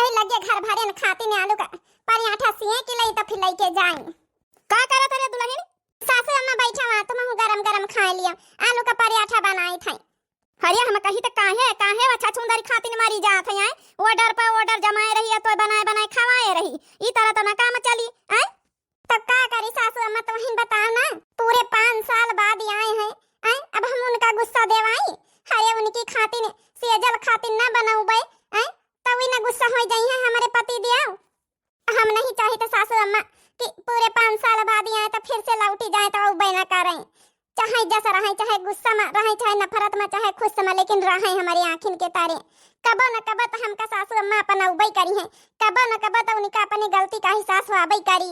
वही लगे घर भरे न खाती ने आलू का पराठा सिए के लई तो फिर लेके जाई। का करत रे दुल्हन? सासू अम्मा बैठा हुआ तुम गरम गरम खाए लिया आलू का पराठा बनाई थई। हरिया हम कही त काहे अच्छा छुंदरी खातिन मारी जात है। ऑर्डर जमाए रही तो बनाए खवाए रही। ई तरह तो ना काम चली है। तब का करी सासू अम्मा तुम बताओ ना, पूरे 5 साल बाद आए हैं। अब हम उनका गुस्सा देवाई? हरे उनकी खातिन सेजल खातिन ना बनाऊबे तब ही ना गुस्सा हो जाई है हमारे पति दिया। हम नहीं चाहते सासू अम्मा कि पूरे 5 साल बाद आए तो फिर से लौटी जाए तो उबे ना करें। चाहे जैसा रहे, चाहे गुस्सा में रहे, चाहे नफरत में, चाहे खुश में, लेकिन रहे हमारे आँखिन के तारे। कबो न कबो तो हमका सासू अम्मा अपन उबई करी है, कबो न कबो तो उनका अपनी गलती का एहसास हुआबई करी।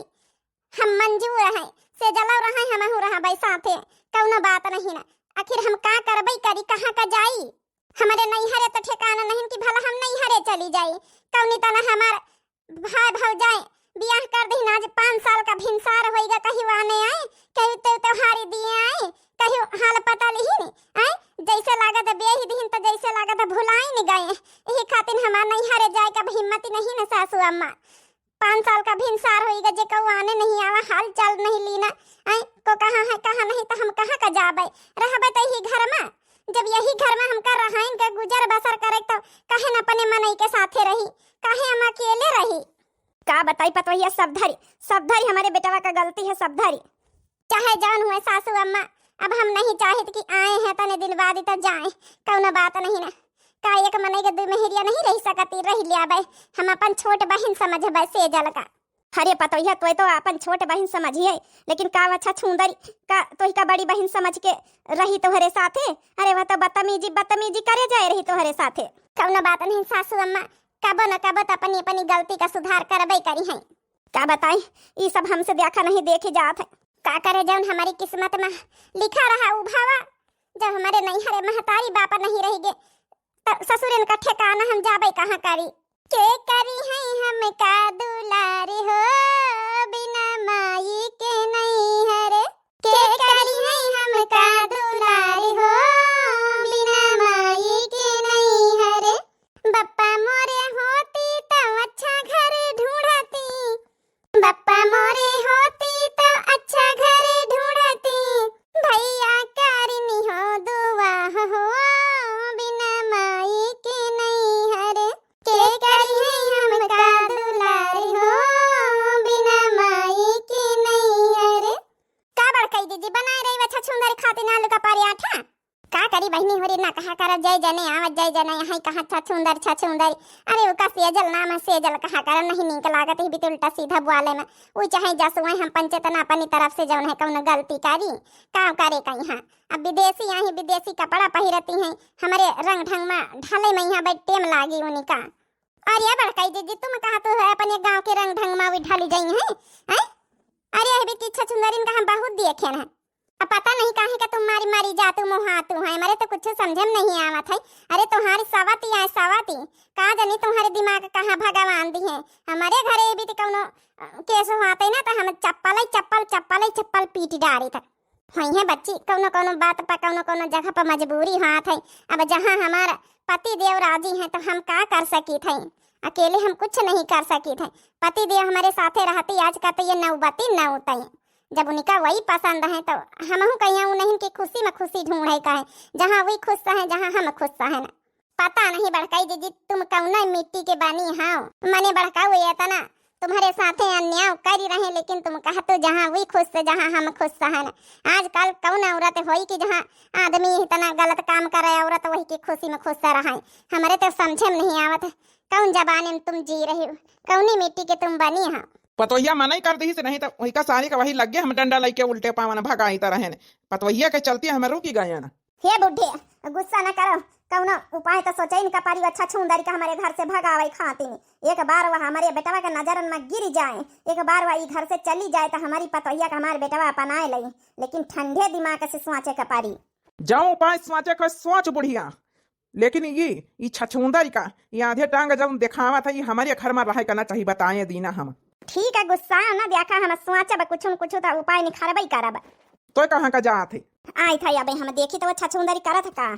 हम मंजूर हैं से जलाव रहे हम हो रहा भाई साथे कौनो बात नहीं ना। आखिर हम का करबई करी, कहाँ का जाई? हमारे नहीं हरे तो ठिकाना नहीं कि भला हम नहीं हरे चली जाई। कौनी तना हमार भाई भौजाई बियाह कर दी आज 5 साल का भिनसार होएगा। कहीं आने आए, कहीं त्योहारी दिए आए, कहीं हाल पता नहीं आए। जैसे लागत बेही दिन तो जैसे लागत भुलाई नहीं गए। यही खातिर हमार नहीं हरे जाए का हिम्मत नहीं ना सासू अम्मा। 5 साल का भिनसार होएगा जे को आने नहीं आवा, हाल चाल नहीं लीना को कहाँ है कहाँ नहीं तो हम कहाँ का जाबे रहबे तो यही घर में। जब यही घर में हमका रहाइन के गुजर बसर करे तो काहे न अपने मनई के साथे रही, काहे हम अकेले रही? का बताई पतवैया सब धरी हमारे बेटवा का गलती है सब धरी। चाहे जान हुए सासू अम्मा, अब हम नहीं चाहत कि आए हैं तने दिन बाद तो जाए, कौनो बात नहीं ना। का एक मने के 2 महीरिया नहीं रह सकती, रह लिया बे। हम अपन छोट बहन समझबे सेजल का। हरे पतवैया तो अपन छोट बहन समझिए, लेकिन का अच्छा छुंदरी का तो का बड़ी बहन समझ के रही तोहरे साथे। अरे वह तो बदतमीजी करे जाए रही तोहरे साथे। कौनो बात नहीं सासू अम्मा, कबो न कबो अपनी अपनी गलती का सुधार करबई करी है। का बताई ये सब हमसे देखा नहीं देखे जात है। का करे जौन हमारी किस्मत में लिखा रहा उभावा। जब हमारे नहीं हरे महतारी बापा नहीं रहेंगे तो ससुरन का ठिकाना हम जाबई कहाँ करी? के करी है हम का दुलारे हो बिना माई के नहीं हरे। के करी है हम का दुलारे हो बिना माई के नहीं हरे। बप्पा मोरे होती तो अच्छा घर ढूंढती, बप्पा मोरे होती तो अच्छा घर ढूंढती। भैया करनी हो दुआ हो बिना माई के नहीं हरे। के करी है हम का दुलारी हो बिना माई के नहीं हरे। का बड़कई दीदी बनाए रही अच्छा सुंदर खातिर आलू का पराठा। का करी बहनी हो रे ना कहा कर जय जने आवत जय जने यहाँ कहाँ छा सुंदर। अरे उका सेजल नाम है, सेजल कहा कर नहीं निक लागत ही भी तो उल्टा सीधा बुआले में वो चाहे जसुए हम पंचेतना अपनी तरफ से जौन है कौन गलती करी का करे कहीं। हाँ अब विदेशी यहाँ विदेशी कपड़ा पहिरती हैं, हमारे रंग ढंग में ढले में यहाँ बैठ टेम लागी उनका। अरे बड़काई दीदी तुम कहा तो है अपने गाँव के रंग ढंग में भी ढली गई है। अरे अभी छा सुंदरीन का हम बहुत देखे हैं। अब पता नहीं काहे का तुम मारी जातू मुहातू है, हमारे तो कुछ समझ में नहीं आवत है। अरे तुम्हारी सवाती है सवाती का जानी तुम्हारे दिमाग कहाँ भगवान दी है। हमारे घरे भी तो कौनो केस होते ना तो हम चप्पल पीट डारी तक वही है बच्ची। कौनो बात पर कौनो जगह पर मजबूरी हाथ है। अब जहाँ हमारा पति देव राजी है तो हम का कर सकी थे, अकेले हम कुछ नहीं कर सकी थे। पति देव हमारे साथे रहती आज का तो ये नौबती न होता है। जब उनका वही पसंद है तो हम कहीं नहीं कि खुशी में खुशी ढूंढे का है, जहाँ वही खुश है जहाँ हम खुश है ना। पता नहीं बड़काई दीदी तुम कौना मिट्टी के बानी हाओ मने बड़का हुए तना तुम्हारे साथे अन्याय करी रहे, लेकिन तुम कहा तो जहाँ वही खुश है जहाँ हम खुश है ना। आजकल कौन औरत होई कि जहाँ आदमी इतना गलत काम करे औरत वही की खुशी में खुश रहे। हमारे तो समझे में नहीं आवत कौन जबान में तुम जी रही हो, कौनी मिट्टी के तुम बनी हो। पतवैया मना ही कर दी से नहीं तो वही का सारी का वही लग गया। हम डंडा लेके उल्टे पावन भगाई तरह पतवैया के चलती हमें रुकी गए ना। हे बुढ़े गुस्सा न करो, कौनो उपाय तो सोचे इनका पारी अच्छा छुंदरी का हमारे घर से भगावे खाती। एक बार वह हमारे बेटवा के नजरन में गिर जाए, एक बार वह घर से चली जाए तो हमारी पतवैया का हमारे बेटवा अपनाए लई, लेकिन ठंडे दिमाग से सोचे का पारी। जाओ उपाय सोचे का सोच बुढ़िया, लेकिन ये छछुंदरी का ये आधे टांग जब दिखावा था ये हमारे घर में रह करना चाहिए बताए दीना हम। ठीक है गुस्सा न देखा हम सोचब कुछ तो उपाय निखारबई करब। तो कहाँ का जा थे आई था अबे हम देखी तो वो छछुंदरी करत का।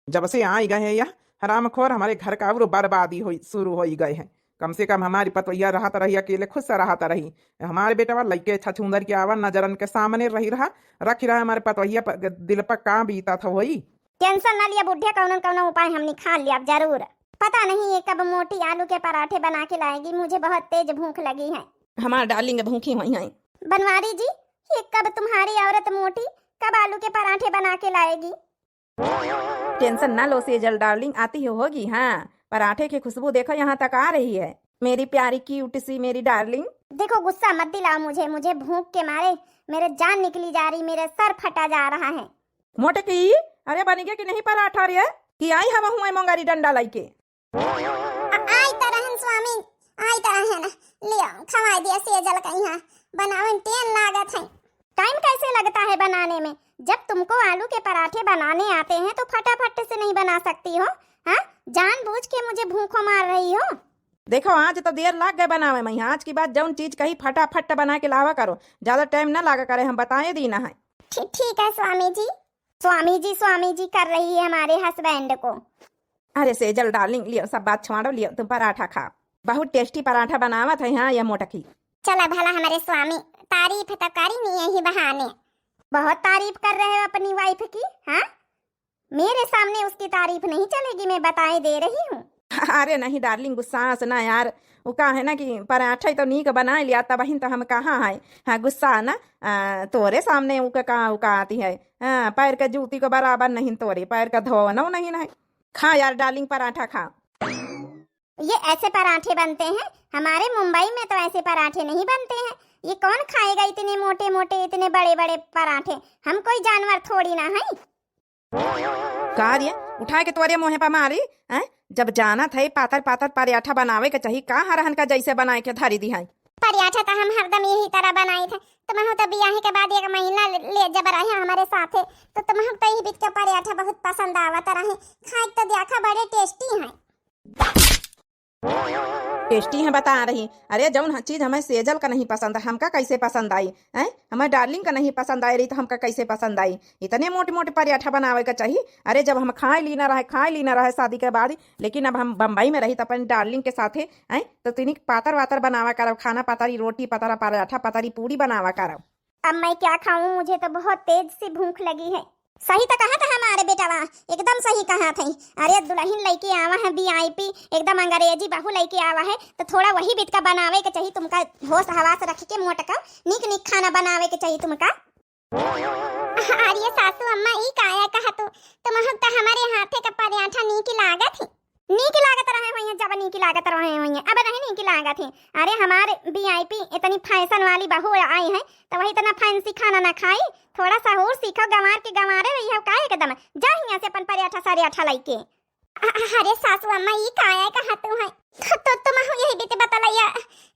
जब से आई गए या हरामखोर हमारे घर का बर्बादी हो शुरू हो गए हैं। कम से कम हमारी पतोहिया रहत रही, अकेले खुद से रहत रही। हमारे बेटा लइके छछूंदर के आवा नजरन के सामने रही रहा, रखी रहा हमारे पतोहिया दिल पर कहाँ बीता था वही। टेंशन ना लिया बुढ़िया, कौन कौन उपाय हम निकाल लिया अब जरूर। पता नहीं ये कब मोटी आलू के पराठे बना के लाएगी, मुझे बहुत तेज भूख लगी है। हमार डार्लिंग भूखी हुई हैं। बनवारी जी, ये कब तुम्हारी औरत मोटी कब आलू के पराठे बना के लाएगी? टेंशन ना लो सेजल डार्लिंग, आती ही होगी। हाँ, पराठे की खुशबू देखो यहाँ तक आ रही है, मेरी प्यारी क्यूट सी मेरी डार्लिंग। देखो गुस्सा मत दिलाओ मुझे भूख के मारे मेरे जान निकली जा रही, मेरे सर फटा जा रहा है। मोटे की अरे बन गया कि नहीं पराठा रे कि आई हम हुए मंगारी डंडा लाइके। आई तरहन स्वामी, आई तरहन लिया खवाई दिया सेजल का यहाँ बनावन तेल लागत है। टाइम कैसे लगता है बनाने में? जब तुमको आलू के पराठे बनाने आते हैं तो फटाफट से नहीं बना सकती हो? हाँ, जानबूझ के मुझे भूखों मार रही हो। देखो आज तो देर लाग गए बनावे में, आज की बात जौन चीज कही फटाफट बना के लावा करो, ज्यादा टाइम ना लागा करे, हम बताए दीना है। ठीक है स्वामी जी। स्वामी जी कर रही है हमारे हस्बैंड को। अरे सेजल डार्लिंग लियो सब बात छोड़ो, लियो तुम पराठा खा, बहुत टेस्टी पराठा बनावत है। हाँ ये मोटकी चला भला हमारे स्वामी, तारीफ तो करी नहीं यही बहाने। बहुत तारीफ कर रहे हो अपनी वाइफ की। हाँ, मेरे सामने उसकी तारीफ नहीं चलेगी, मैं बताए दे रही हूँ। अरे नहीं डार्लिंग गुस्सा से ना यार, वो कहा है ना कि पराठा तो नीक बना लिया तब बहिन तो हम कहाँ है। हाँ गुस्सा ना तोरे सामने उका कहाँ उका आती है। हाँ पैर का जूती को बराबर नहीं, तोरे पैर का धोना नहीं है। खा यार डार्लिंग पराठा खा। ये ऐसे पराठे बनते हैं? हमारे मुंबई में तो ऐसे पराठे नहीं बनते हैं। ये कौन खाएगा इतने मोटे मोटे इतने बड़े बड़े पराठे? हम कोई जानवर थोड़ी ना है। कार्य उठा के तोरे मुँह पर मारी है? जब जाना था पातर पातर पराठा बनावे के चाहिए, कहाँ हरहन का जैसे बनाए के धरी दी है। पराठा तो हम हरदम यही तरह बनाई थे। तुम तो ब्याह के बाद एक महीना ले जब रहे हमारे साथे तो तुम तो यही बीच का पराठा बहुत पसंद आवत रहे। खाए तो देखा बड़े टेस्टी हैं। टेस्टी है बता रही। अरे जौन चीज हमें सेजल का नहीं पसंद, हमका कैसे पसंद आई है? हमें डार्लिंग का नहीं पसंद आई रही तो हमका कैसे पसंद आई? इतने मोटे मोटे पराठा बनावे का चाहिए। अरे जब हम खाए ली ना रहे शादी के बाद, लेकिन अब हम बम्बई में रही तो अपन डार्लिंग के साथे है तो तिनी पातर वातर बनावा करब, खाना पतरी रोटी पतरा पराठा पतरी पूरी बनावा करब। अब मैं क्या खाऊं? मुझे तो बहुत तेज सी भूख लगी है। सही तो कहा था हमारे बेटा, एकदम सही कहा था। अरे दुल्हन लड़की आवा है VIP, एकदम अंग्रेजी बहू लड़की आवा है तो थोड़ा वही बीत का बनावे के चाहिए तुमका। होश हवास रख के मोटका नीक नीक खाना बनावे के चाहिए तुमका। अरे सासू अम्मा ई काया कहा तुम तो हमारे हाथे का पराठा नीक लागत है। नीक लागत रहे हुई हैं, जब नीक लागत रहे हुई हैं, अब नहीं नीक लागत है। अरे हमारे VIP इतनी फैशन वाली बहू आई है तो वही इतना फैंसी खाना ना खाई, थोड़ा सा और सीखो। गंवार के गंवारे रही है का एकदम। जा यहाँ से अपन पराठा सराठा लाइके। अरे सासू अम्मा ई काया कहा तू है तो तुम यही बीते बतलैया,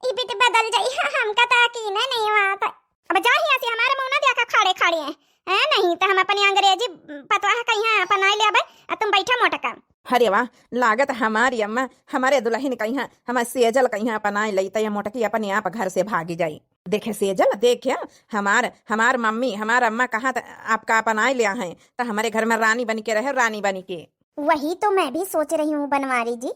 ई बीते बदल जाई हमका तो यकीन नहीं आता। अब जा यहाँ से, हमारे मुंह ना देखा खाड़े खाड़े हैं नहीं तो हम अपनी अंग्रेजी पतवा कहीं अपना ले अब। तुम बैठा मोटका। अरे वाह, लागत हमारी अम्मा हमारे दुल्हन कहीं हमारे सेजल कहीं अपनाए लई तो मोटकी अपने आप घर से भागी जाई। देखे सेजल, देखे हमार मम्मी हमार अम्मा कहाँ आपका अपनाए लिया है तो हमारे घर में रानी बन के रहे, रानी बनी के। वही तो मैं भी सोच रही हूँ बनवारी जी,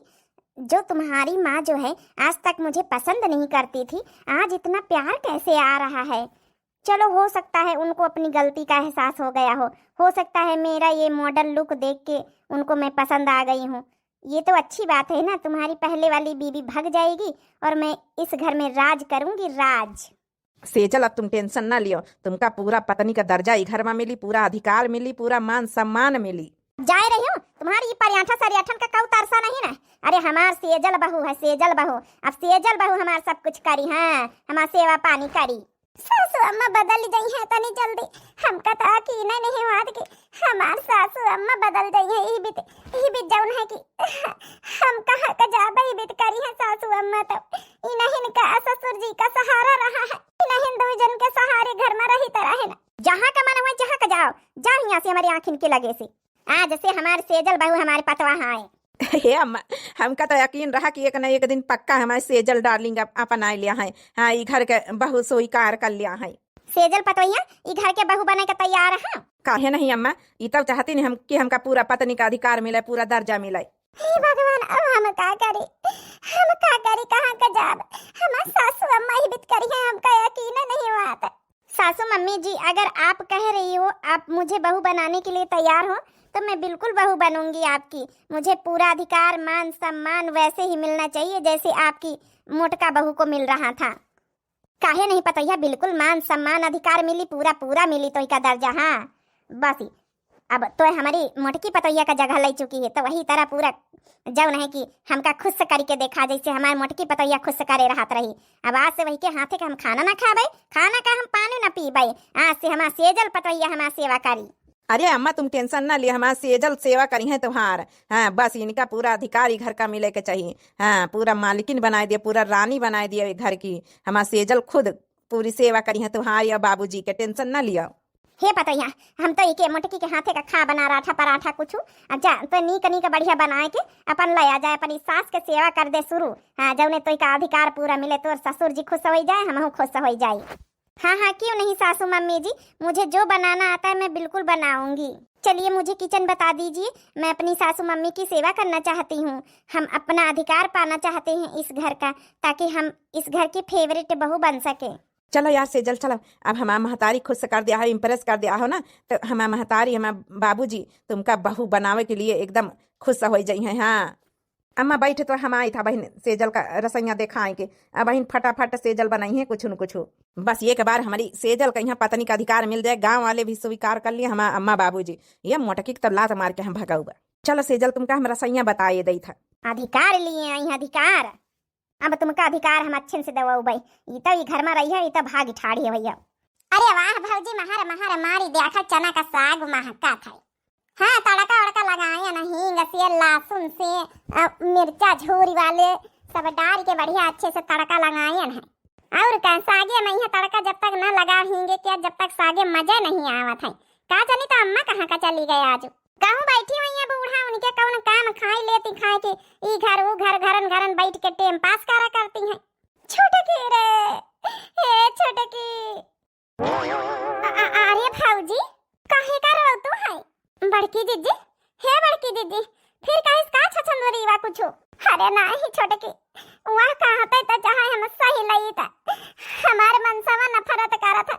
जो तुम्हारी माँ जो है आज तक मुझे पसंद नहीं करती थी, आज इतना प्यार कैसे आ रहा है? चलो हो सकता है उनको अपनी गलती का एहसास हो सकता है मेरा ये मॉडल लुक देख के उनको मैं पसंद आ गई हूँ। ये तो अच्छी बात है ना, तुम्हारी पहले वाली बीवी भाग जाएगी और मैं इस घर में राज करूंगी, राज। सेजल अब तुम टेंशन ना लियो, तुमका पूरा पत्नी का दर्जा ई घर में मिली, पूरा अधिकार मिली, पूरा मान सम्मान मिली। जा रही हूँ तुम्हारी ये पराठा सरियाठन का कऊ तरसा नहीं ना। अरे हमार सेजल बहू है, सेजल बहू। अब सेजल बहू हमार सब कुछ करी, हाँ हमार सेवा पानी करी। सासू अम्मा बदल गई है तनी जल्दी, हमका तो यकीन नहीं हुआ कि हमार सासू अम्मा बदल गई है। ई बीत जौन है कि हम कहाँ का जाबे ई बीत करी है सासू अम्मा तो इनहिन का ससुर जी का सहारा रहा है। इनहिन दो जन के सहारे घर में रही तरह है ना। जहाँ का मन हुआ जहाँ का जाओ, जाओ यहाँ से हमारी आँखिन के लगे से। आज से हमारे सेजल बहू हमारे पतवा है। हे अम्मा, हमका तो यकीन रहा कि एक न एक दिन पक्का हमारे सेजल डार्लिंग अपना लिया है। हाँ ई घर के बहू स्वीकार कर लिया है। सेजल पतोहिया ई घर के बहू बने के तैयार है? काहे नहीं अम्मा, ई तब चाहती नहीं हम कि हमका पूरा पत्नी का अधिकार मिले, पूरा दर्जा मिले। हे भगवान, अब हम का करी, कहाँ का जाब। हमार सासू अम्मा ही बित करी है, हमका यकीन नहीं हुआ था। सासू मम्मी जी, अगर आप कह रही हो आप मुझे बहू बनाने के लिए तैयार हो तो मैं बिल्कुल बहू बनूंगी आपकी। मुझे पूरा अधिकार मान सम्मान वैसे ही मिलना चाहिए जैसे आपकी मोटका बहू को मिल रहा था। काहे नहीं पता, यह बिल्कुल मान सम्मान अधिकार मिली, पूरा पूरा मिली तो का दर्जा। हाँ बस अब तो हमारी मोटकी पतोहिया का जगह ले चुकी है, तो वही तरह पूरा जौन है कि हमका खुश करके देखा जैसे हमारी मोटकी पतोहिया खुश करे रहत रही। अब आज से वही के हाथे का हम खाना ना खाबे, खाना का हम पानी ना पीबे, आज से हमार सेजल पतोहिया हमार सेवा करी। अरे अम्मा तुम टेंशन ना लिए, हमारा सेजल सेवा करी है तुम्हार। हाँ बस इनका पूरा अधिकारी घर का मिले के चाहिए। हाँ पूरा मालिकिन बना दिए, पूरा रानी बना दिए घर की। हमारा सेजल खुद पूरी सेवा करी है तुम्हारी और बाबूजी के, टेंशन ना लिया। हे पतोहिया, हम तो इके मोटकी के हाथे का खा बना रहा पराठा कुछ जा तो नीक बढ़िया बनाए के अपन ले आ जाए, अपनी सास के सेवा कर दे शुरू। हाँ जौने तो का अधिकार पूरा मिले, तो ससुर जी खुश हो जाए, हम खुश हो जाए। हाँ क्यों नहीं सासू मम्मी जी, मुझे जो बनाना आता है मैं बिल्कुल बनाऊंगी। चलिए मुझे किचन बता दीजिए, मैं अपनी सासू मम्मी की सेवा करना चाहती हूँ। हम अपना अधिकार पाना चाहते हैं इस घर का, ताकि हम इस घर की फेवरेट बहू बन सके। चलो यार सेजल चलो, अब हमारा महतारी खुश कर दिया है, इम्प्रेस कर दिया हो ना, तो हमारा महतारी हमारा बाबूजी तुमका बहू बनावे के लिए एकदम खुश हो जाई है। हाँ अम्मा बैठे तो हम आई था बहन सेजल का रसोइया दिखाए के। अब बहन फटाफट सेजल बनाई है कुछ न कुछ। बस एक बार हमारी सेजल का यहाँ पत्नी का अधिकार मिल जाए, गांव वाले भी स्वीकार कर लिए, हमारा अम्मा बाबूजी ये मोटकी तो लात मार के हम भगाऊगा। चलो सेजल तुमका हम रसोइया बताए दी था। अधिकार लिए आई अधिकार, अब तुमका अधिकार हम अच्छे से दवाऊ भाई। ये तो ये घर में रही है, ये तो भाग ठाड़ी है भैया। अरे वाह भौजी, महार मारी देखा चना का साग महका था। हाँ तड़का वड़का लगाया ना, हींग से लहसुन से मिर्चा झूरी वाले सब डाल के बढ़िया अच्छे से तड़का लगाया है। और का सागे में यह तड़का जब तक ना लगा हींगे क्या, जब तक सागे मजा नहीं आवत है। का जानी तो अम्मा कहाँ का चली गई आज, कहूँ बैठी हुई है बूढ़ा, उनके कौन काम खाई लेती खाए के ई घर वो घर घरन घरन बैठ के टाइम पास करा करती हैं। छोटकी रे, हे छोटकी। अरे भौजी काहे का रो तू है? बड़की दीदी, हे बड़की दीदी, फिर कहीं का छछंदरी वा कुछ? अरे नहीं छोटकी, वह कहते तो जहाँ हम सही लई था, हमारे मनसवा नफरत करा था,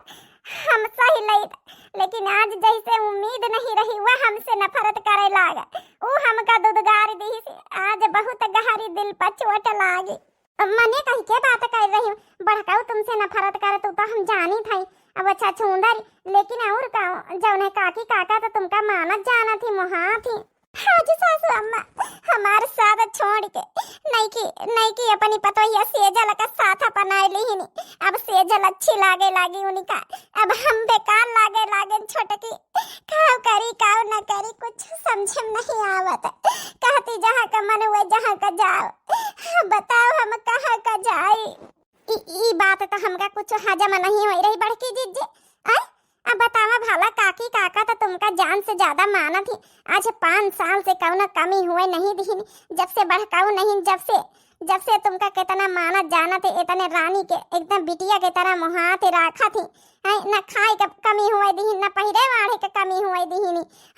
हम सही लई था, लेकिन आज जैसे उम्मीद नहीं रही वह हमसे नफरत करे लागा। वो हमका दुदगार दी से आज बहुत गहरी दिल पर चोट लागी। मने कहीं के बात कर रही हूँ, बड़काऊ तुमसे नफरत करे तो हम जानी थी। अब अच्छा छुंदर, लेकिन और का जौने काकी काका तो तुमका मानत जाना थी, मुहा थी। हाजी सासू अम्मा हमारे साथ छोड़ के नहीं की अपनी पतोहिया सेजल का साथ अपनाए ली ही नहीं। अब सेजल अच्छी लागे उनका, अब हम बेकार लागे छोटकी। खाओ करी काओ न करी कुछ समझ नहीं आवत, कहती जहाँ का मन हुए जहाँ का जाओ। बताओ हम कहाँ का जाए? ई बात तो हमका कुछ हजम नहीं हो रही बड़की जीजी। अब बतावा भला काकी काका तो तुमका जान से ज्यादा माना थी, आज 5 साल से कौन कमी हुए नहीं दी, जब से बढ़काऊ नहीं, जब से तुमका कितना माना जाना थे, इतने रानी के एकदम बिटिया के तरह मुहाते रखा थी। न खाए के कमी हुए दी, न पहिरे वाड़े के कमी हुए दी,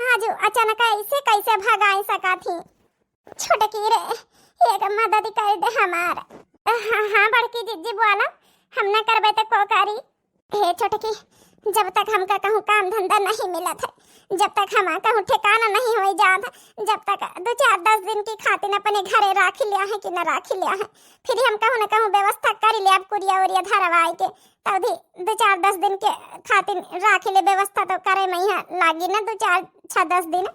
आज अचानक ऐसे कैसे भगाई सका थी? छोटकी रे एक मदद कर दे हमारा। हाँ बड़की जीजी बोला, हम न करबे तो को करी? हे छोटकी, जब तक हमका कहूँ काम धंधा नहीं मिला था, जब तक हम कहूँ ठिकाना नहीं हो जाता, जब तक 2-4-10 दिन की खातिर अपने घरे राखी लिया है कि न राखी लिया है, फिर हम कहूँ न कहूँ व्यवस्था कर लिया कुरिया उरिया धरवाई के, तब 2-4-10 दिन के खातिर राखी ले व्यवस्था तो करे में लागी ना 2-4-6-10 दिन।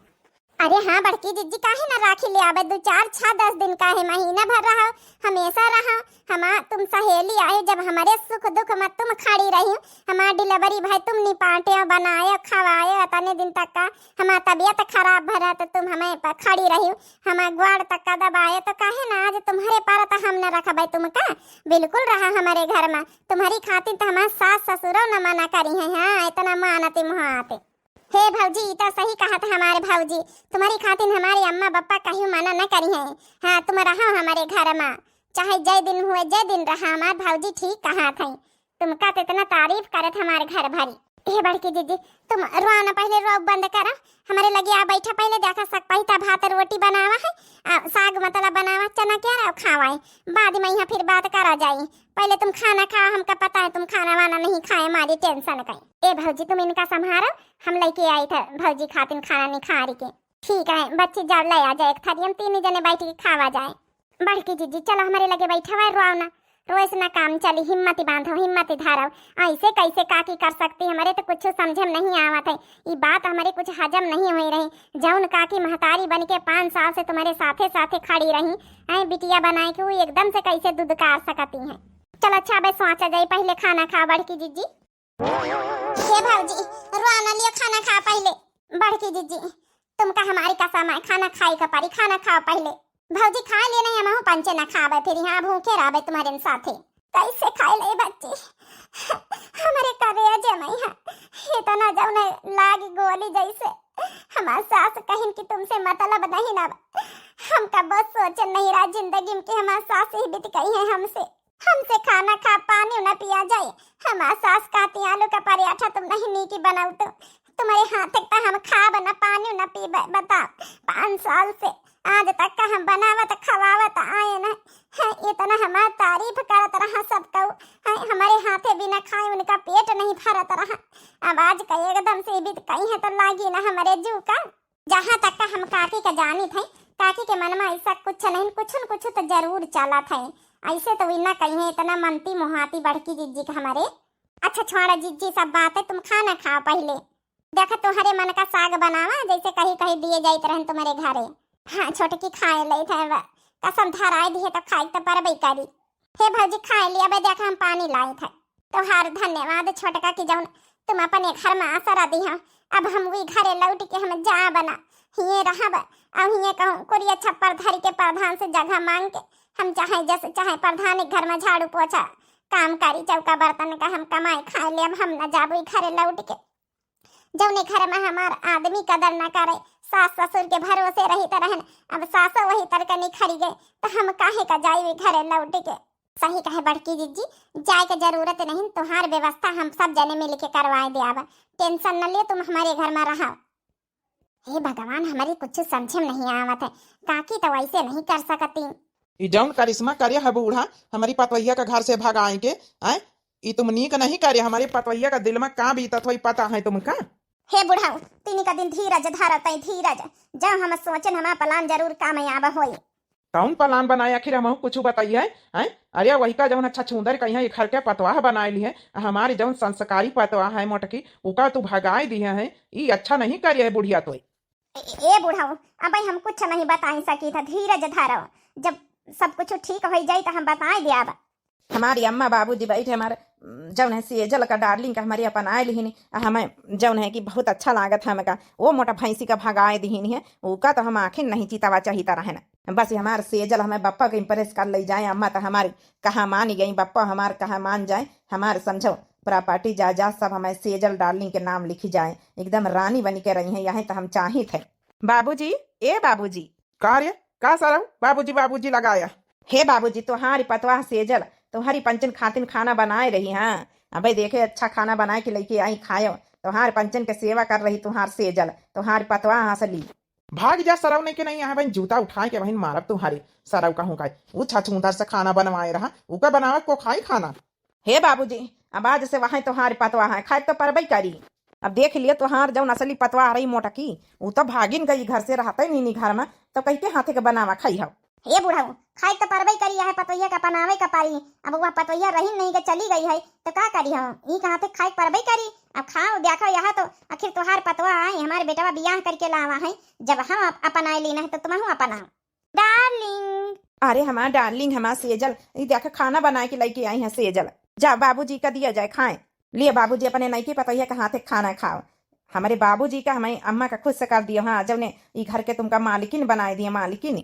अरे हाँ बड़की जीजी, काहे ना राखी ले आवे 2-4-6-10 दिन, काहे महीना भर रहा हमेशा रहा। तुम सहेली आए जब हमारे सुख दुख में तुम खड़ी रही, हमारा डिलीवरी भाई तुम निपाटे और बनाए खवाए, इतने दिन तक का हमारा तबीयत खराब भरा तो तुम हमें खड़ी रही, हमारा ग्वाड़ तक का दबाए, तो काहे ना आज तुम्हारे पर तो हम न रखा भाई तुमका। बिल्कुल रहा हमारे घर में, तुम्हारी खातिर तो हमारे सास ससुरों न मना करी है। हाँ इतना मानते मुहाते। हे भौजी तो सही कहा था हमारे भौजी, तुम्हारी खातिर हमारे अम्मा पापा कहीं मना न करी है। हाँ तुम रहो हमारे घर में, चाहे जय दिन हुए जय दिन रहा, हमारे भौजी ठीक कहा था, तुमका तो इतना तारीफ करे थे हमारे घर भरी। हे बड़की दीदी तुम रोना पहले रोब बंद करा, हमारे लगे आ बैठा पहले देखा सक पहिता भात रोटी बनावा है, साग मतलब बनावा चना क्या रहा खावाए, बाद में यहाँ फिर बात करा जाए। पहले तुम खाना खाओ, हमका पता है तुम खाना वाना नहीं खाए, हमारी टेंशन कहीं। ए भौजी तुम इनका संभालो, हम लेके आई था भौजी खातिन खाना नहीं खा रही के। ठीक है बच्चे जाओ ले आ जाए एक थाली, हम 3 जने बैठ के खावा जाए। बड़की दीदी चलो हमारे लगे बैठा हुआ रोओ ना, रोज ना काम चली, हिम्मत बांधो हिम्मत धारो, ऐसे कैसे काकी कर सकती, हमारे तो कुछ समझ में नहीं आवत है, ये बात हमारे कुछ हजम नहीं हो रही। जौन काकी महतारी बन के 5 साल से तुम्हारे साथे साथे खड़ी रही है, बिटिया बनाए के वो एकदम से कैसे दूध कार सकती हैं। चलो अच्छा बस सोचा जाए, पहले खाना खा बड़की दीदी। हे भौजी रोना लियो खाना खा पहले। बड़की दीदी तुमका हमारी कसम है, खाना खाई का पारी, खाना खाओ पहले। भौजी खा ले नहीं, हम पंचे न खावे, फिर यहाँ भूखे रहे तुम्हारे साथे, कैसे खाए ले बच्चे हमारे करे जमाई है, ये तो ना जाओ ना लागी गोली जैसे। हमारे सास कहीं कि तुमसे मतलब नहीं ना, हमका बस सोचन नहीं रहा जिंदगी में कि हमारे सास ही बीत गई है हमसे खाना खा पानी न पिया जाए। हमारे सास कहती आलू का पराठा तुम नहीं नीकी बनाओ तो तुम्हारे हाथ तक हम खा बना पानी न पी, बताओ 5 साल से आज तक का हम बनावत खवावत आए ना है, इतना हमारा तारीफ करत रहा सब कहू है, हमारे हाथे बिना खाए उनका पेट नहीं भरत रहा। अब आज का एकदम से बीत कहीं है तो लागी ना हमारे जू का। जहाँ तक का हम काकी का जानी थे, काकी के मन में ऐसा कुछ नहीं, कुछ तो जरूर चला था, ऐसे तो इतना कहीं इतना मनती मुहाती बड़की जीजी का हमारे। अच्छा छोड़ा जीजी सब बात है, तुम खाना खाओ पहले। देखा तुम्हारे मन का साग बनावा जैसे कहीं कहीं दिए जाते रहे तुम्हारे घरे। हाँ छोटकी खाए ले थे, कसम धराए दिए तो खाई तो पर करी। हे भौजी खाए लिया बे, देखा हम पानी लाए थे। तो हर धन्यवाद छोटका की जौन तुम अपने घर में आसरा दी हो। अब हम वही घरे लौट के हम जा बना हिये रहब, अब हिये कहूँ कुरिया छप्पर धर के प्रधान से जगह मांग के हम चाहे जैसे चाहे प्रधान घर में झाड़ू पोछा काम करी, चौका बर्तन का हम कमाई खाए ले। अब हम न जाबू घरे लौट के, जौने घर में हमार आदमी कदर न करे, सास ससुर के भरोसे रही तरह, अब सासो वही तरह नहीं खड़ी गए तो हम काहे का जाई घरे लौट के। सही कहे बड़की जीजी, जाए के जरूरत नहीं, तुम्हार व्यवस्था हम सब जने मिल के करवाए दे। अब टेंशन न ले, तुम हमारे घर में रहो। हे भगवान हमारी कुछ समझ में नहीं आवत है, काकी तो वैसे नहीं कर सकती। ई जौन करिश्मा करे है बूढ़ा हमारी पतवैया का घर से भगाए के आए, ई तुम नीक नहीं करे, हमारी पतवैया का दिल में का बीतत होई पता है तुमका। हे बुढ़ाऊ तीनी का दिन धीरज धरतई धीरज, जब हम सोचन हमारा प्लान जरूर कामयाब होई। कौन प्लान बनाए आखिर हम कुछ बताइए है? अरे वही का जौन अच्छा छुंदर कहीं घर के पतवाह बनाए ली है, हमारी जौन संस्कारी पतवाह है मोटकी उका तू भगाए दी है, ये अच्छा नहीं करिए बुढ़िया तो। ए बुढ़ाऊ अब हम कुछ नहीं बता सकी था, धीरज धरो, जब सब कुछ ठीक हो जाए तो हम बताए दिया। हमारी अम्मा बाबूजी बैठे हमारे जौन है सेजल का डार्लिंग का हमारी अपन आए लिहिनी, हमें जौन है कि बहुत अच्छा लागत है हमका, वो मोटा भैंसी का भगाए दिहिनी है, उका तो हम आखिर नहीं चितावा चाहिए रहना। बस हमारे सेजल हमें बप्पा को इम्प्रेस कर ले जाए, अम्मा तो हमारी कहाँ मानी गई, बप्पा हमारे कहाँ मान जाए, हमारे समझो प्रॉपर्टी जायदाद सब हमें सेजल डार्लिंग के नाम लिखी जाए, एकदम रानी बनी के रही है, यही तो हम चाहिए थे। बाबूजी ए बाबूजी कार्य का सारा बाबूजी बाबूजी लगाया। हे बाबूजी तुम्हारी पतवाह सेजल तुम्हारी पंचन खातिन खाना बनाए रही। हाँ अबे देखे अच्छा खाना बनाए के लेके आई खायो, तुम्हारे पंचन के सेवा कर रही तुम्हार सेजल, तुम्हारी पतवाह हंसली। भाग जा सरव नहीं के नहीं यहाँ बहन जूता उठाए के बहन मारब तुम्हारी सरव कहूँ का वो छछूंदर से खाना बनवाए रहा, उका बनावे को खाई खाना। हे बाबूजी अब आज से वहाँ तुम्हारी पतवाह है, खाए तो परबई करी। अब देख लियो तुहार जौन असली पतवाह रही मोटकी, वो तो भागिन गई घर से रहते नहीं घर में, तो कहीं के हाथे के बनावा खाई हो। हे बुढ़ाऊ खाई तो परबई करी है, पतोहिया का पनावे का पारी, अब वह पतोहिया रही नहीं के चली गई है तो का करी हम, ई कहाँ थे खाई परबई करी। अब खाओ देखो यहाँ तो आखिर तुहार पतवा आई, हमारे बेटवा बियाह करके लावा है, जब हम अपन आए लीना है तो तुम अपन आओ डार्लिंग। अरे हमारा डार्लिंग हमारा सेजल, ये देखो खाना बना के लेके आई है सेजल, जा बाबूजी का दिया जाए खाएं। लिए बाबूजी अपने नई की पतोहिया के हाथे खाना खाओ, हमारे बाबूजी का हमें अम्मा का खुद से कर दिया। हाँ जब ने ये घर के तुमका मालिकिन बनाए दिए, मालिकिन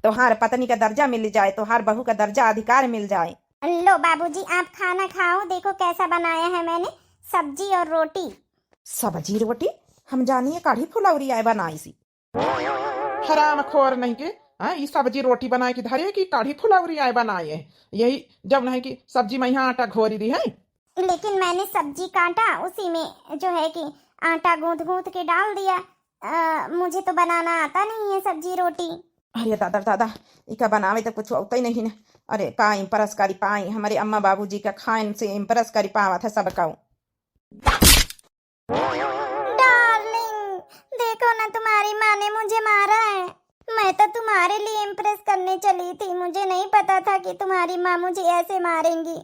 तोहार पत्नी का दर्जा मिल जाए, तोहार बहू का दर्जा अधिकार मिल जाए। लो बाबूजी आप खाना खाओ, देखो कैसा बनाया है मैंने, सब्जी और रोटी। सब्जी रोटी हम जानिए काढ़ी फुलौरी आए बनाई सी। हराम खोर नहीं के ये सब्जी रोटी बनाए की धरे की काढ़ी फुलौरी आए बनाए है, यही जब नहीं कि सब्जी में यहाँ आटा घोरी दी है। लेकिन मैंने सब्जी काटा, उसी में जो है कि आटा गूंथ गूंथ के डाल दिया। मुझे तो बनाना आता नहीं है सब्जी रोटी। अरे दादा दादा इका बनावे तो कुछ होता ही नहीं ना। अरे का इम्प्रेस करी पाई हमारे अम्मा बाबूजी का खान से इम्प्रेस करी पावा था सब का। डार्लिंग, देखो ना तुम्हारी माँ ने मुझे मारा है। मैं तो तुम्हारे लिए इम्प्रेस करने चली थी, मुझे नहीं पता था कि तुम्हारी माँ मुझे ऐसे मारेंगी।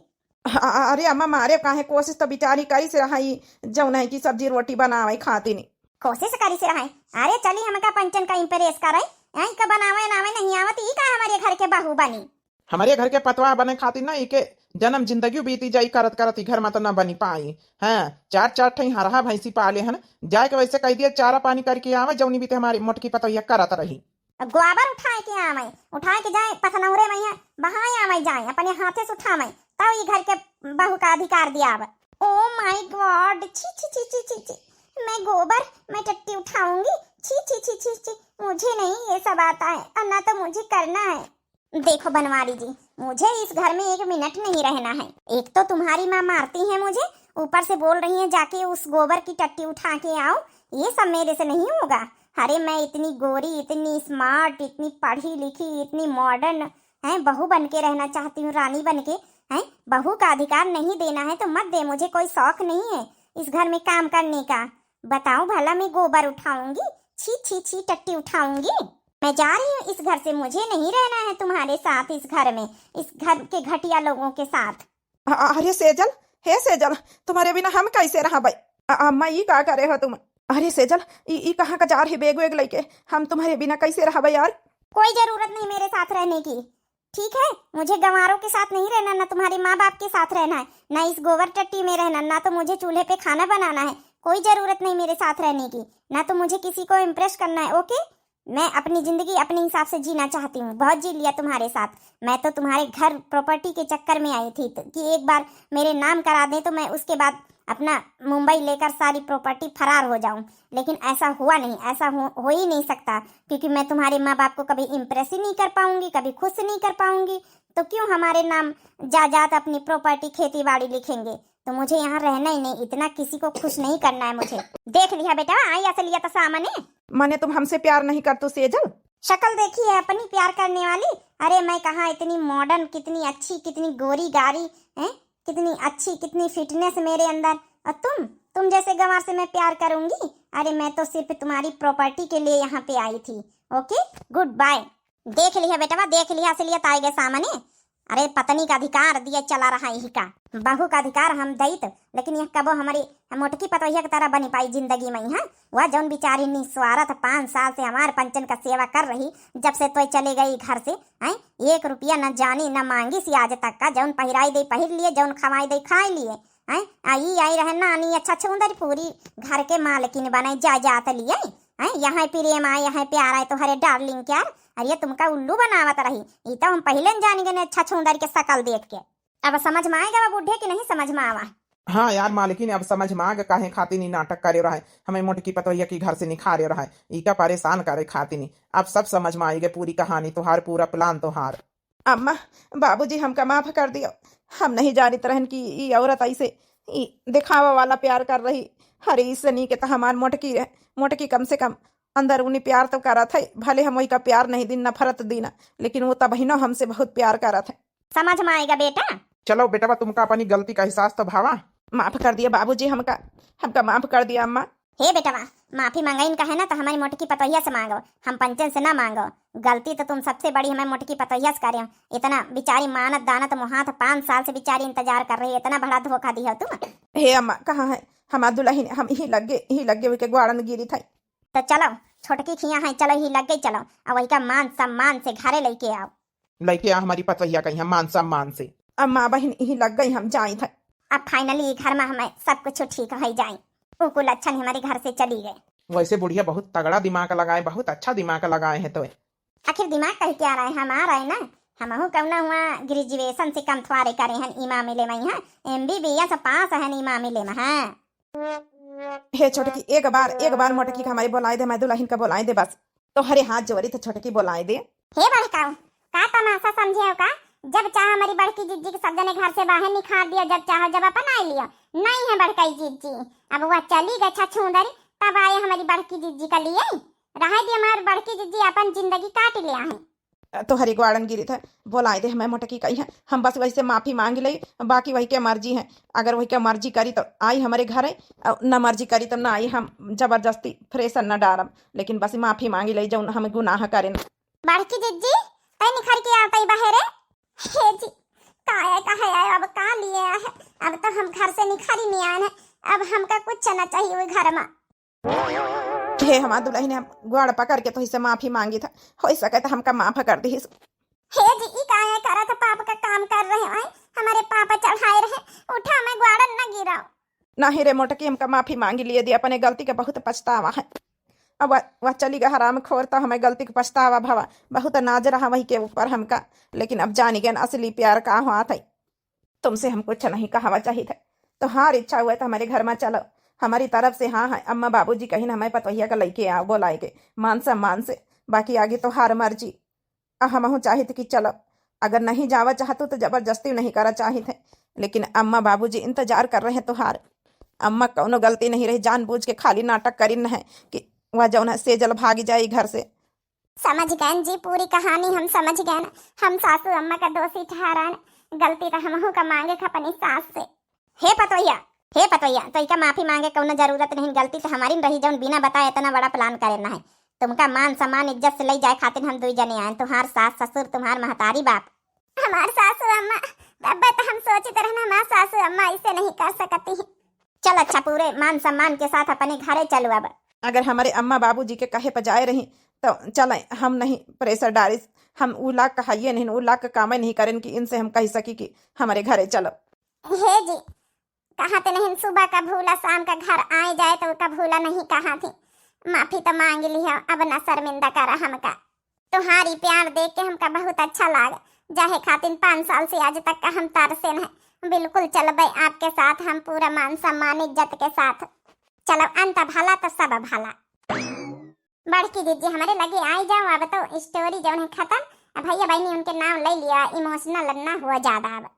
अरे अम्मा मारे काहे, कोशिश तो बेचारी करी से रही जौन है कि सब्जी रोटी बनावे खाती नहीं। कोशिश करी से रहा। अरे चली हमका पंचन का इम्प्रेस करे, यही का बनावे नावे नहीं आवत, ई का हमारे घर के बहू बनी। हमारे घर के पतवा बने खातिर ना इके जन्म जिंदगी बीती जाई करत करत घर में तो ना बनी पाई। हाँ, चार चार ठई हरहा भैंसी पाले हन, जाए के वैसे कह दिया चारा पानी करके आवे जौनी बीते हमारी मोटकी पतोहिया करत रही। गोबर उठाए के आवे, उठाए के जाए पथनौरे में बहाए आवे जाए, अपने हाथे से उठावे, तब ये घर के बहू का अधिकार दिया। ओ माय गॉड, छी छी छी छी छी छी, मैं गोबर मैं टट्टी उठाऊंगी, छी छी छी छी छी, मुझे नहीं ये सब आता है, अन्ना तो मुझे करना है। देखो बनवारी जी, मुझे इस घर में एक मिनट नहीं रहना है। एक तो तुम्हारी माँ मारती है मुझे, ऊपर से बोल रही है जाके उस गोबर की टट्टी उठा के आओ, ये सब मेरे से नहीं होगा। अरे मैं इतनी गोरी, इतनी स्मार्ट, इतनी पढ़ी लिखी, इतनी मॉडर्न है बहू बन के रहना चाहती हूँ, रानी बन के। है बहू का अधिकार नहीं देना है तो मत दे, मुझे कोई शौक नहीं है इस घर में काम करने का। बताओ भला मैं गोबर उठाऊंगी, छी छी छी टट्टी उठाऊंगी। मैं जा रही हूँ इस घर से, मुझे नहीं रहना है तुम्हारे साथ इस घर में, इस घर के घटिया लोगों के साथ। अरे सेजल, हे सेजल, तुम्हारे बिना हम कैसे रहा भाई। अम्मा ये क्या करे हो तुम। अरे सेजल ई कहाँ का जा रही बेग वेग लेके, हम तुम्हारे बिना कैसे रहा यार। कोई जरूरत नहीं मेरे साथ रहने की, ठीक है। मुझे गंवारों के साथ नहीं रहना, ना तुम्हारे माँ बाप के साथ रहना है, ना इस गोबर टट्टी में रहना, ना तो मुझे चूल्हे पे खाना बनाना है। कोई जरूरत नहीं मेरे साथ रहने की, ना तो मुझे किसी को इम्प्रेस करना है। ओके, मैं अपनी जिंदगी अपने हिसाब से जीना चाहती हूँ, बहुत जी लिया तुम्हारे साथ। मैं तो तुम्हारे घर प्रॉपर्टी के चक्कर में आई थी कि एक बार मेरे नाम करा दें तो मैं उसके बाद अपना मुंबई लेकर सारी प्रॉपर्टी फरार हो जाऊं, लेकिन ऐसा हुआ नहीं, ऐसा हो ही नहीं सकता, क्योंकि मैं तुम्हारे माँ बाप को कभी इम्प्रेस ही नहीं कर पाऊंगी, कभी खुश नहीं कर पाऊंगी। तो क्यों हमारे नाम जायदाद अपनी प्रॉपर्टी खेती बाड़ी लिखेंगे। तो मुझे यहाँ रहना ही नहीं, इतना किसी को खुश नहीं करना है मुझे। देख लिया बेटा, आई असलियत सामने। माने तुम हमसे प्यार नहीं करते सेजल। शक्ल देखी है अपनी प्यार करने वाली। अरे मैं कहाँ इतनी मॉडर्न, कितनी अच्छी, कितनी गोरी गारी है, कितनी अच्छी, कितनी फिटनेस मेरे अंदर। और तुम जैसे गंवार से मैं प्यार करूंगी। अरे मैं तो सिर्फ तुम्हारी प्रॉपर्टी के लिए यहाँ पे आई थी। Okay, good bye. देख लिया बेटा, देख लिया असलियत आई गए सामने। अरे पत्नी का अधिकार दिया चला रहा यही का, बहू का अधिकार हम दैत, लेकिन यह कबो हमारी मोटकी पतोहिया की तरह बनी पाई जिंदगी में। यहाँ वह जौन बेचारी निस्वार्थ 5 साल से हमारे पंचन का सेवा कर रही, जब से तो चले गई घर से, 1 रुपया न जानी न मांगी सी आज तक का। जौन पहिराई दे पहिर लिए, जौन खवाई दे खाई लिए, आई रहे नानी अच्छा छुंदर पूरी घर के मालकिन बनाई जात लिए। यहाँ प्रेम आए, यहाँ प्यार आए तो हरे डार्लिंग क्या। अरे तुमका उल्लू बनावत रही, ये तो हम पहले जान गए अच्छा छुंदर के शकल देख के। अब समझ में आएगा बुढ़े की नहीं समझ में आवा। हाँ यार मालिकिन, अब समझ में आ गया काहे खाती नहीं नाटक करे रहा है, हमें मोटकी पतोहिया की घर से निखारे रहा है, इका परेशान करे खाती नहीं। अब सब समझ में आएगा पूरी कहानी तोहार, पूरा प्लान तोहार। अम्मा बाबूजी हमका माफ कर दियो, हम नहीं जानते रहन कि ये औरत ऐसे दिखावा वाला प्यार कर रही। हरे इससे नहीं के तो हमार मोटकी कम से कम अंदर उन्हें प्यार तो करा था, भले हम वही का प्यार नहीं दी, नफरत दीना, लेकिन वो तब ही हमसे बहुत प्यार करा था। समझ में आएगा बेटा। चलो बेटा, तुमका अपनी गलती का एहसास तो भावा। माफ कर दिया बाबूजी, हमका माफ कर दिया अम्मा। हे बेटा, माफी मांगाइन का है ना तो हमारी मोटकी पतोहिया से मांगो, हम पंचन से ना मांगो। गलती तो तुम सबसे बड़ी हमें मोटकी पतोहिया से करे हो। इतना बेचारी मानत दानत मुहात 5 साल से बेचारी इंतजार कर रही है, इतना बड़ा धोखा दिया तुम। हे अम्मा कहाँ है हमारा दुल्हन, हम ही लग गए के ग्वाड़न गिरी था। तो चलो छोटकी खिया है, चलो ही लग गई, चलो अब वही का मान सम्मान से घरे लेके आओ। लेके आ हमारी पतोहिया कहीं हम मान सम्मान से। अम्मा बहन ही लग गई, हम जाए था। अब फाइनली घर में हमें सब कुछ ठीक हो जाए। उकुल अच्छा हमारे घर से चली गए। वैसे बुढ़िया बहुत तगड़ा दिमाग लगाए, बहुत अच्छा दिमाग लगाए हैं। तो आखिर दिमाग कह क्या रहा है, हम आ रहे ना, हम कौना हुआ ग्रेजुएशन से कम थवारे करे हैं इमा मिले में, MBBS पास है इमा मिले में। हे छोटकी एक बार मोटकी का हमारे बुलाए दे, मैं दुल्हन का बुलाए दे बस। तो हरे हाथ जोड़ी तो छोटकी बुलाए दे। हे बड़काऊ का तमाशा समझे हो का, जब चाह हमारी बड़की जीजी के सब जने घर से बाहर निकाल दिया, जब चाह जब अपन आई लिया। नहीं है बड़काई जीजी, अब वह चली गई छछूंदरी, तब आए हमारी बड़की जीजी का लिए रहा दी। हमारी बड़की जीजी अपन जिंदगी काट लिया है। तो हरी ग्वाड़न गिरी था बोलाए दे हमें मोटकी कही है, हम बस वैसे माफी मांग ली, बाकी वही क्या मर्जी है। अगर वही क्या मर्जी करी तो आई हमारे घर है, न मर्जी करी तो ना आई। हम जबरदस्ती फ्रेश न डारम, लेकिन बस माफी मांगी ली जो हम गुनाह करें। बड़की जीजी तय निखर के आता ही बाहर हे जी, काया का है अब का लिए है। अब तो हम घर से निखर ही नहीं आए हैं, अब हमका कुछ ना चाहिए वो घर में। हे हमार दुल्हन ने ग्वाड़ पकड़ के तो इसे माफी मांगी था, हो सके तो हमका माफ कर दी। हे जी ई काया करा था, पाप का काम कर रहे हैं हमारे पापा चढ़ाए रहे, उठा मैं ग्वाड़न न गिरा। नहीं रे मोटकी, हमका माफी मांगी लिए दी, अपने गलती का बहुत पछतावा है। अब वह चली गया हराम खोर, तो हमें गलती का पछतावा भवा बहुत नाज रहा वही के ऊपर हमका। लेकिन अब जानी गए असली प्यार का हुआ था, तुमसे हम कुछ नहीं कहा चाहिए था। तो हाँ इच्छा हुआ तो हमारे घर में चलो, हमारी तरफ से हाँ है। अम्मा बाबूजी कहीं ना हमें पतोहिया का लेके आओ बोलाए के मान सम्मान से, बाकी आगे तो हार मर्जी। हम चाहे थे कि चलो, अगर नहीं जावा चाहते तो जबरदस्ती नहीं करा चाहे थे, लेकिन अम्मा बाबूजी इंतजार कर रहे हैं। तो हार अम्मा कौनो गलती नहीं रही, जानबूझ के खाली नाटक करी न है कि वह जौन सेजल भागी जाए घर से। समझ गए जी, पूरी कहानी हम समझ गए ना। हम सासू अम्मा का दोषी ठहरान, गलती तो हमहू का मांगे खा अपनी सास से। हे पतोहिया तो इका माफी मांगे कौनो जरूरत नहीं, गलती तो हमारी रही जौन बिना बताए इतना बड़ा प्लान करे ना है। तुमका मान सम्मान इज्जत से ले जाए खातिर हम दुई जने आए, तुम्हार सास ससुर तुम्हार महतारी बाप। हमार सासू अम्मा तब तो हम सोचते रहना हमार सासू अम्मा इसे नहीं कर सकती। चल अच्छा, पूरे मान सम्मान के साथ अपने घरे चलो। अब अगर हमारे अम्मा बाबूजी के कहे पर जाए रही तो चलें, हम नहीं प्रेशर डारिस, हम उला कहिए नहीं, उला का काम नहीं करें कि इनसे हम कह सकी कि हमारे घरे चलो। हे जी कहते नहीं, सुबह का भूला शाम का घर आए जाए तो का भूला नहीं कहा थी। माफी तो मांग ली है, अब न शर्मिंदा करा हमका। तुम्हारी प्यार देख के हमका बहुत अच्छा लगा, जाहे खातिर 5 साल से आज तक का हम तरसे हैं। बिल्कुल चलबे आपके साथ, हम पूरा मान सम्मान इज्जत के साथ। चलो अंत भला तो सब भला। बड़की दीदी हमारे लगे आई जाओ, अब तो स्टोरी जो है खत्म। भैया बहनी उनके नाम ले लिया, इमोशनल ना हुआ ज्यादा। अब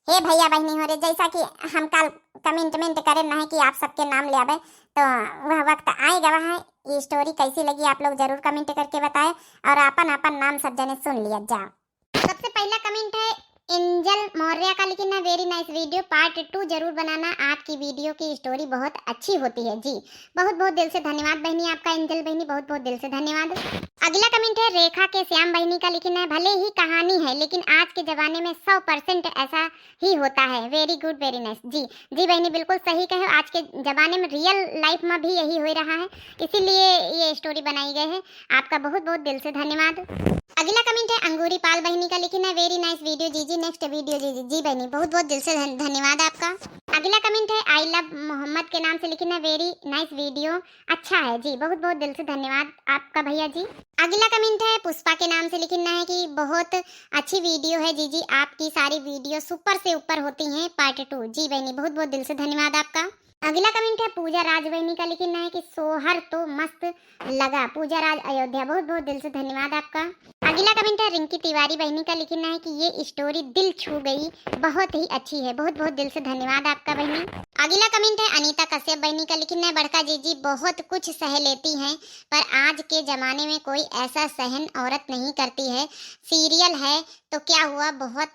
हे भैया बहनी हो रे, जैसा कि हम कल कमेंट करें ना है कि आप सबके नाम ले आवे, तो वह वक्त आएगा। वहाँ ये स्टोरी कैसी लगी आप लोग जरूर कमेंट करके बताएं, और अपन नाम सब जने सुन लिया जाओ। सबसे पहला कमेंट है एंजल मौर्य का, लेकिन ना वेरी नाइस वीडियो, पार्ट 2 जरूर बनाना, आपकी वीडियो की स्टोरी बहुत अच्छी होती है जी। बहुत बहुत दिल से धन्यवाद बहनी आपका, एंजल बहनी बहुत बहुत दिल से धन्यवाद। अगला कमेंट है रेखा के श्याम बहनी का, लेकिन भले ही कहानी है लेकिन आज के जमाने में 100% ऐसा ही होता है। वेरी गुड वेरी नाइस जी बहनी, बिल्कुल सही कहे, आज के जमाने में रियल लाइफ में भी यही हो रहा है, इसीलिए ये स्टोरी बनाई गई है। आपका बहुत बहुत दिल से धन्यवाद। अगला कमेंट है अंगूरी पाल बहनी का, लेकिन है वेरी नाइस वीडियो जी नेक्स्ट वीडियो जी बहनी, बहुत बहुत दिल से धन्यवाद आपका। अगला कमेंट है आई लव मोहम्मद के नाम से, लेकिन है वेरी नाइस वीडियो, अच्छा है जी, बहुत बहुत दिल से धन्यवाद आपका भैया जी। अगला कमेंट है पुष्पा के नाम से, लेकिन है कि बहुत अच्छी वीडियो है जी आपकी सारी वीडियो सुपर से ऊपर होती हैं, पार्ट 2 जी बहनी, बहुत बहुत दिल से धन्यवाद आपका। अगला कमेंट है पूजा राज बहनी का, लेकिन है कि सोहर तो मस्त लगा, पूजा राज अयोध्या, बहुत बहुत दिल से धन्यवाद आपका। अगला कमेंट है रिंकी तिवारी बहनी का, लेकिन है कि ये स्टोरी दिल छू गई, बहुत ही अच्छी है, बहुत बहुत दिल से धन्यवाद आपका बहनी। अगला कमेंट है अनीता कश्यप बहनी का, लेकिन है बड़का जी बहुत कुछ सह लेती हैं, पर आज के जमाने में कोई ऐसा सहन औरत नहीं करती है। सीरियल है तो क्या हुआ, बहुत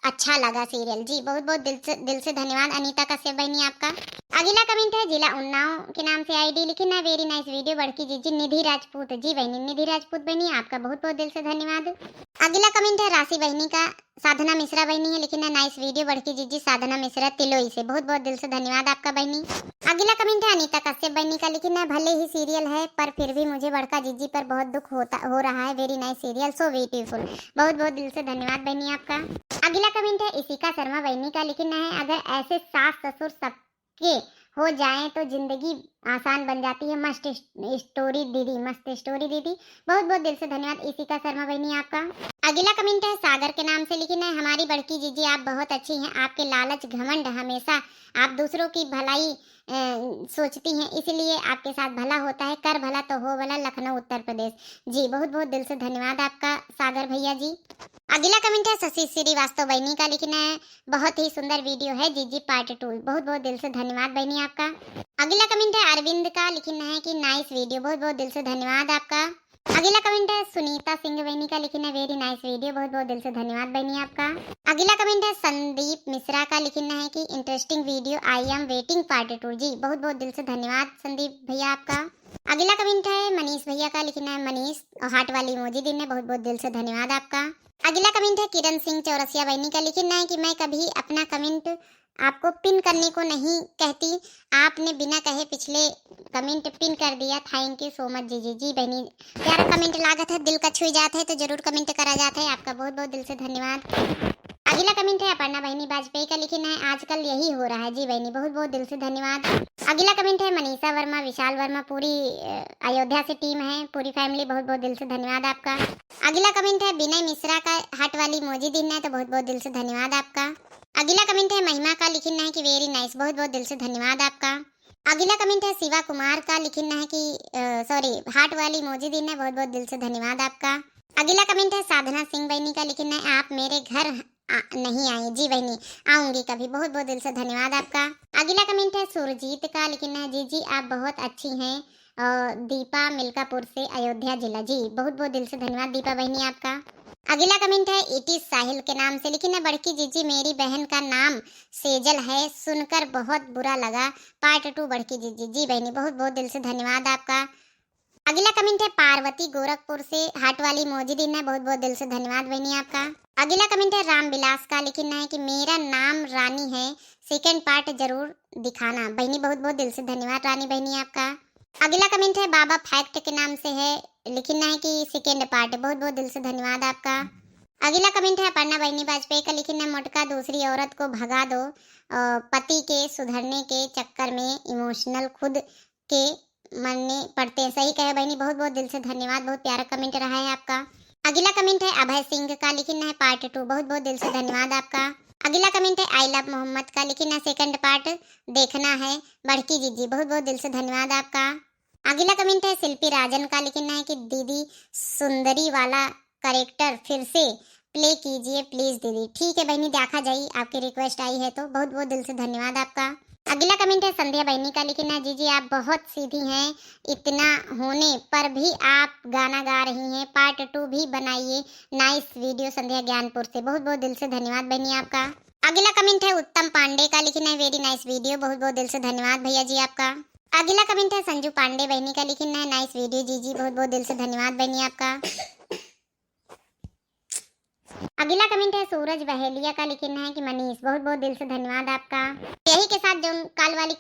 अच्छा लगा सीरियल जी, बहुत बहुत दिल से धन्यवाद अनीता कश्यप बहनी आपका। अगला कमेंट है जिला उन्नाव के नाम से आईडी, लेकिन ना वेरी नाइस वीडियो बड़की जी निधि राजपूत जी बहनी, निधि राजपूत बहनी आपका बहुत बहुत दिल से धन्यवाद। अगला कमेंट है राशि बहनी का, साधना मिश्रा बहनी है, लेकिन नाइस वीडियो बड़की जी साधना मिश्रा तिलोई से, बहुत बहुत दिल से धन्यवाद आपका बहनी। अगला कमेंट है अनीता कश्यप बहनी का, लेकिन भले ही सीरियल है पर फिर भी मुझे बड़का जीजी पर बहुत दुख हो रहा है, very nice serial, so beautiful, बहुत बहुत दिल से धन्यवाद बहनी आपका। अगला कमेंट है इशिका शर्मा बहनी का, लेकिन है अगर ऐसे सास ससुर सबके हो जाएं तो जिंदगी आसान बन जाती है, मस्त स्टोरी दीदी, मस्त स्टोरी दीदी, बहुत बहुत दिल से धन्यवाद इशिका शर्मा बहनी आपका। अगला कमेंट है सागर के नाम से लिखना है, हमारी बड़की जीजी आप बहुत अच्छी हैं, आपके लालच घमंड हमेशा आप दूसरों की भलाई सोचती हैं, इसलिए आपके साथ भला होता है, कर भला तो हो भला, लखनऊ उत्तर प्रदेश। जी बहुत बहुत दिल से धन्यवाद आपका सागर भैया जी। अगला कमेंट है शशि श्रीवास्तव बहनी का लिखना है, बहुत ही सुंदर वीडियो है जीजी पार्ट 2। बहुत बहुत दिल से धन्यवाद बहनी आपका। अगला कमेंट है अरविंद का लिखना है कि नाइस वीडियो, बहुत बहुत दिल से धन्यवाद आपका। अगला कमेंट है सुनीता सिंह बहनी का लिखना है, वेरी नाइस वीडियो, बहुत बहुत दिल से धन्यवाद बहनी आपका। अगला कमेंट है संदीप मिश्रा का लिखना है कि interesting video, I am waiting part 2। जी बहुत बहुत दिल से धन्यवाद संदीप भैया आपका। अगला कमेंट है मनीष भैया का लिखना है, मनीष हार्ट वाली इमोजी दिन है, बहुत बहुत दिल से धन्यवाद आपका। अगला कमेंट है किरण सिंह चौरसिया बहनी का लिखना है कि मैं कभी अपना कमेंट आपको पिन करने को नहीं कहती, आपने बिना कहे पिछले कमेंट पिन कर दिया, थैंक यू सो मच जीजी। जी बहनी प्यारा कमेंट लागत है, दिल का छू जाता है तो जरूर कमेंट करा जाता है, आपका बहुत बहुत दिल से धन्यवाद। अगला कमेंट है अपर्णा बहनी वाजपेयी का लिखना है, आजकल यही हो रहा है। जी बहनी बहुत बहुत दिल से धन्यवाद। अगला कमेंट है मनीषा वर्मा विशाल वर्मा, पूरी अयोध्या से टीम है, पूरी फैमिली, बहुत बहुत दिल से धन्यवाद आपका। अगला कमेंट है विनय मिश्रा का हार्ट वाली इमोजी दिन है, तो बहुत बहुत दिल से धन्यवाद आपका। अगला कमेंट है महिमा का लिखना है कि वेरी नाइस, बहुत बहुत दिल से धन्यवाद आपका। अगला कमेंट है शिवा कुमार का लिखना है कि सॉरी हार्ट वाली इमोजी दिन है, बहुत बहुत दिल से धन्यवाद आपका। अगला कमेंट है साधना सिंह बहनी का लिखना है, आप मेरे घर नहीं आए। जी बहनी आऊंगी कभी, बहुत बहुत दिल से धन्यवाद आपका। अगला कमेंट है सुरजीत का लिखना है, जी जी आप बहुत अच्छी हैं, दीपा मिल्कापुर से अयोध्या जिला। जी बहुत बहुत दिल से धन्यवाद दीपा बहनी आपका। अगला कमेंट है इटी साहिल के नाम से लिखना, बड़की जीजी मेरी बहन का नाम सेजल है, सुनकर बहुत बुरा लगा, पार्ट 2 बड़की जीजी। जी बहनी बहुत बहुत दिल से धन्यवाद आपका। अगला कमेंट है पार्वती गोरखपुर से हार्ट वाली इमोजी दिन है, बहुत बहुत दिल से धन्यवाद बहनी आपका। अगला कमेंट है राम विलास का लिखना है कि मेरा नाम रानी है, सेकंड पार्ट जरूर दिखाना। बहनी बहुत बहुत दिल से धन्यवाद रानी बहनी आपका। अगला कमेंट है बाबा फैक्ट के नाम से है, लिखना है कि सेकंड पार्ट, बहुत बहुत दिल से धन्यवाद आपका। अगला कमेंट है अपर्णा बहनी वाजपेयी का लिखना है, मोटका दूसरी औरत को भगा दो, पति के सुधरने के चक्कर में इमोशनल खुद के मरने पड़ते हैं। सही कहे बहनी, बहुत बहुत दिल से धन्यवाद, बहुत प्यारा कमेंट रहा है आपका। अगला कमेंट है अभय सिंह का लिखना है पार्ट 2, बहुत बहुत दिल से धन्यवाद आपका। अगला कमेंट है आई लव मोहम्मद का लिखना है, सेकंड पार्ट देखना है बड़की जीजी, बहुत बहुत दिल से धन्यवाद आपका। अगला कमेंट है शिल्पी राजन का लिखना है कि दीदी सुंदरी वाला करेक्टर फिर से प्ले कीजिए प्लीज दीदी। ठीक है बहनी, देखा जाए, आपकी रिक्वेस्ट आई है तो बहुत बहुत दिल से धन्यवाद आपका। अगला कमेंट है संध्या बहनी का लिखना है, जीजी आप बहुत सीधी हैं, इतना होने पर भी आप गाना गा रही हैं, पार्ट 2 भी बनाइए, नाइस वीडियो संध्या ज्ञानपुर से। बहुत बहुत दिल से धन्यवाद बहनी आपका। अगला कमेंट है उत्तम पांडे का लिखना है, वेरी नाइस वीडियो, बहुत बहुत दिल से धन्यवाद भैया जी आपका। अगला कमेंट है संजू पांडे बहनी का लिखना है, नाइस वीडियो जीजी, बहुत बहुत दिल से धन्यवाद बहनी आपका। अगला कमेंट है सूरज बहेलिया का लिखना है कि मनीष, बहुत बहुत दिल से धन्यवाद आपका। यही के साथ जो कल वाली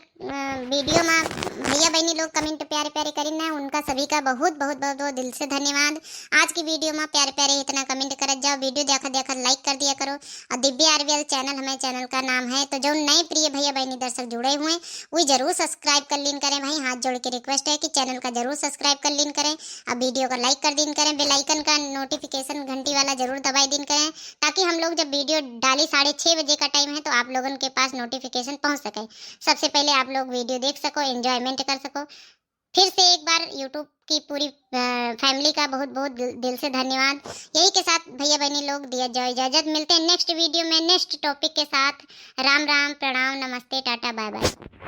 वीडियो में भैया बहनी लोग कमेंट प्यारे प्यारे करें ना, उनका सभी का बहुत बहुत बहुत बहुत दिल से धन्यवाद। आज की वीडियो में प्यारे प्यारे इतना कमेंट कर जाओ, वीडियो देखा देखा लाइक कर दिया करो। और दिव्या आरवीएल चैनल हमारे चैनल का नाम है, तो जो नए प्रिय भैया बहनी दर्शक जुड़े हुए हैं वो जरूर सब्सक्राइब कर लीन करें भाई, हाथ जोड़ के रिक्वेस्ट है कि चैनल का जरूर सब्सक्राइब कर लीन करें, अब वीडियो को लाइक कर दिन करें, बेल आइकन का नोटिफिकेशन घंटी वाला जरूर दबाई दिन करें, ताकि हम लोग जब वीडियो डाली 6:30 बजे का टाइम है तो आप लोगों के पास नोटिफिकेशन पहुंच सके, सबसे पहले आप लोग वीडियो देख सको, एंजॉयमेंट कर सको। फिर से एक बार यूट्यूब की पूरी फैमिली का बहुत बहुत दिल से धन्यवाद। यही के साथ भैया बहनी लोग दिया जाओ इजाजत, मिलते हैं नेक्स्ट वीडियो में नेक्स्ट टॉपिक के साथ। राम राम, प्रणाम, नमस्ते, टाटा, बाय बाय।